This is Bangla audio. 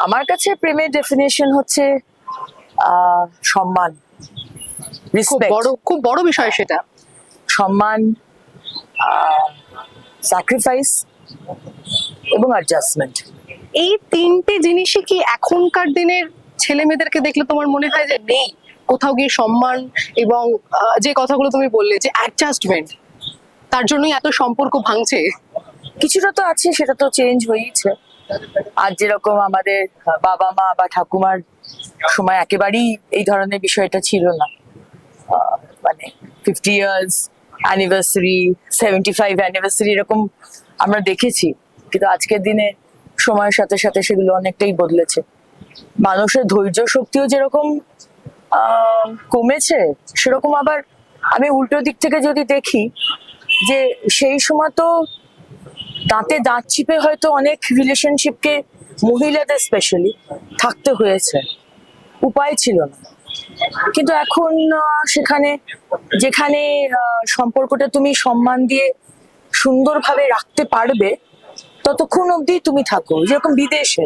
আমার কাছে প্রেমের ডেফিনেশন হচ্ছে সম্মান, রেসপেক্ট, খুব বড় বিষয় সেটা। সম্মান, স্যাক্রিফাইস এবং অ্যাডজাস্টমেন্ট। এই তিনটে জিনিসই কি এখনকার দিনের ছেলে মেয়েদেরকে দেখলে তোমার মনে হয় যে নেই? কোথাও গিয়ে সম্মান এবং যে কথাগুলো তুমি বললে যে অ্যাডজাস্টমেন্ট, তার জন্যই এত সম্পর্ক ভাঙছে। কিছুটা তো আছে, সেটা তো চেঞ্জ হয়েইছে। আর যেরকম আমাদের বাবা মা বা ঠাকুমার সময় একেবারেই এই ধরনের বিষয়টা ছিল না। মানে 50 ইয়ার্স অ্যানিভার্সারি, 75 অ্যানিভার্সারি এরকম আমরা দেখেছি, কিন্তু আজকের দিনে সময়ের সাথে সাথে সেগুলো অনেকটাই বদলেছে। মানুষের ধৈর্য শক্তিও যেরকম কমেছে, সেরকম আবার আমি উল্টো দিক থেকে যদি দেখি যে সেই সময় তো দাঁতে দাঁত চিপে হয়তো অনেক রিলেশনশিপকে, মহিলাদের স্পেশালি, থাকতে হয়েছে, উপায় ছিল না। কিন্তু এখন সেখানে, যেখানে সম্পর্কটা তুমি সম্মান দিয়ে সুন্দরভাবে রাখতে পারবে, ততক্ষণ অবধি তুমি থাকো। যেরকম বিদেশে